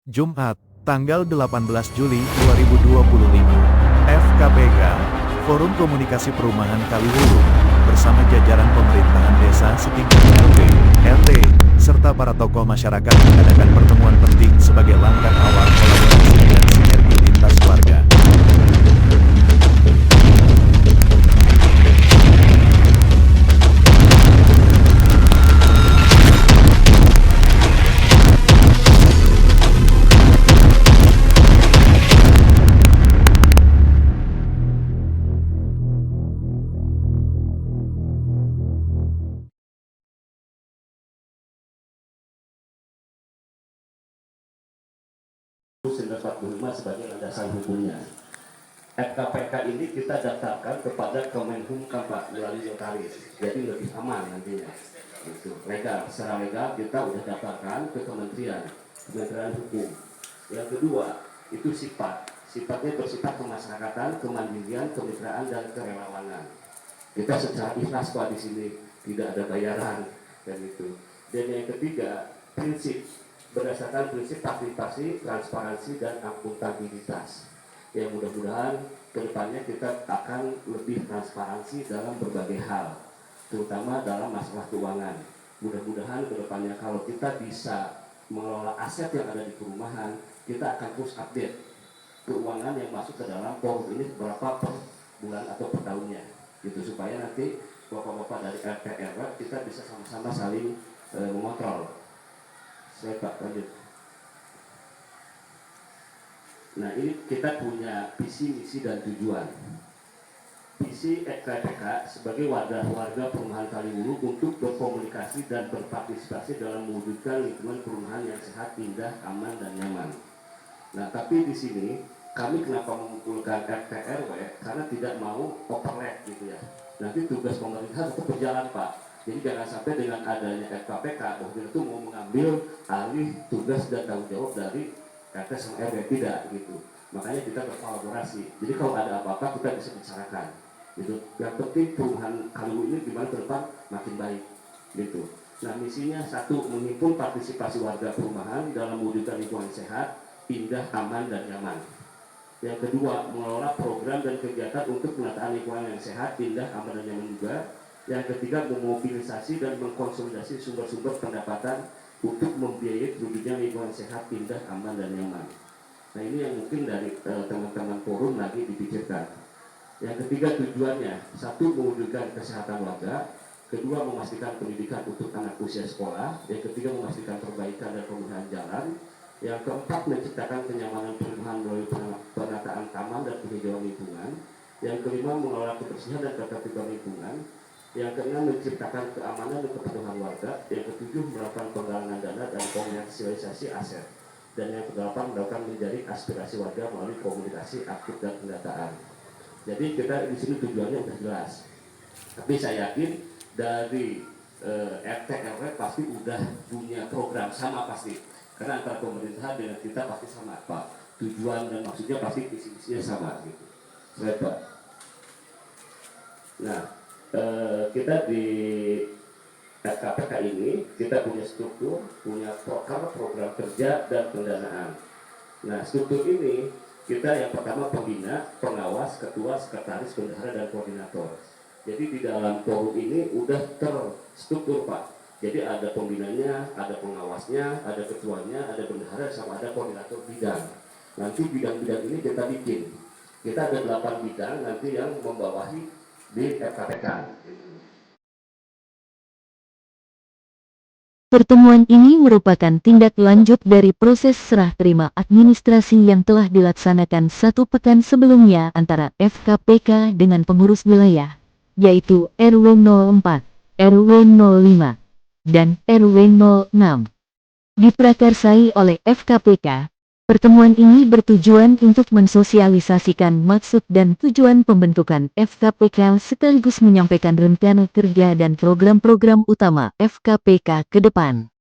Jumat, tanggal 18 Juli 2025. FKPK, Forum Komunikasi Perumahan Kaliwulu, bersama jajaran pemerintahan desa setingkat RW, RT, serta para tokoh masyarakat mengadakan pertemuan penting sebagai langkah awal kolaborasi dan sinergi lintas warga. Sebagai landasan hukumnya. FKPK ini kita daftarkan kepada Kemenhumkam Pak melalui notaris, jadi lebih aman nantinya. Itu legal, secara legal kita udah daftarkan ke Kementerian Hukum. Yang kedua itu sifatnya bersifat kemasyarakatan, kemandirian, kemitraan dan kerelawanan. Kita secara ikhlas Pak di sini, tidak ada bayaran dan itu. Dan yang ketiga prinsip, berdasarkan prinsip partisipasi, transparansi, dan akuntabilitas. Yang mudah-mudahan kedepannya kita akan lebih transparansi dalam berbagai hal, terutama dalam masalah keuangan. Mudah-mudahan kedepannya kalau kita bisa mengelola aset yang ada di perumahan, kita akan terus update keuangan yang masuk ke dalam forum ini berapa per bulan atau per tahunnya, gitu supaya nanti bapak-bapak dari RT RW kita bisa sama-sama saling mengontrol. Saya Pak lanjut. Nah ini kita punya visi, misi dan tujuan. Visi FKPK sebagai warga perumahan Kaliwulu untuk berkomunikasi dan berpartisipasi dalam mewujudkan lingkungan perumahan yang sehat, indah, aman dan nyaman. Nah tapi di sini kami kenapa mengumpulkan RT RW karena tidak mau overlap gitu ya. Nanti tugas pemerintah tetap berjalan Pak. Jadi jangan sampai dengan adanya FKPK, bahwa itu mau mengambil alih tugas dan tanggung jawab dari RT sama RW, tidak gitu. Makanya kita berkolaborasi. Jadi kalau ada apa-apa kita bisa bicarakan. Gitu. Yang penting perumahan Kaliwulu ini gimana ke depan makin baik. Gitu. Nah misinya satu, menghimpun partisipasi warga perumahan dalam mewujudkan lingkungan sehat, indah, aman dan nyaman. Yang kedua, mengelola program dan kegiatan untuk penataan lingkungan yang sehat, indah, aman dan nyaman juga. Yang ketiga, memobilisasi dan mengkonsolidasi sumber-sumber pendapatan untuk membiayai terwujudnya lingkungan sehat, indah, aman, dan nyaman. Nah ini yang mungkin dari teman-teman forum lagi dipikirkan. Yang ketiga tujuannya, satu, mewujudkan kesehatan warga. Kedua, memastikan pendidikan untuk anak usia sekolah. Yang ketiga, memastikan perbaikan dan pemulihan jalan. Yang keempat, menciptakan kenyamanan perumahan melalui penataan taman dan penghijauan lingkungan. Yang kelima, mengelola kebersihan dan ketertiban lingkungan. Yang keenam, menciptakan keamanan dan kepatuhan warga. Yang ketujuh, melakukan penggalangan dana dan komersialisasi aset. Dan yang kedelapan, melakukan menjadi aspirasi warga melalui komunikasi aktif dan pendataan. Jadi kita di sini tujuannya sudah jelas. Tapi saya yakin dari RT RW pasti udah punya program sama pasti. Karena antara pemerintah dengan kita pasti sama Pak. Tujuan dan maksudnya pasti visi-misinya sama gitu. Saya Pak. Nah, kita di FKPK ini kita punya struktur, punya program kerja dan pendanaan. Nah struktur ini kita yang pertama pembina, pengawas, ketua, sekretaris, bendahara dan koordinator. Jadi di dalam forum ini udah terstruktur Pak. Jadi ada pembinanya, ada pengawasnya, ada ketuanya, ada bendahara, sama ada koordinator bidang. Nanti bidang-bidang ini kita bikin. Kita ada 8 bidang nanti yang membawahi di FKPK. Pertemuan ini merupakan tindak lanjut dari proses serah terima administrasi yang telah dilaksanakan 1 pekan sebelumnya antara FKPK dengan pengurus wilayah, yaitu RW 04, RW 05, dan RW 06. Diprakarsai oleh FKPK, pertemuan ini bertujuan untuk mensosialisasikan maksud dan tujuan pembentukan FKPK sekaligus menyampaikan rencana kerja dan program-program utama FKPK ke depan.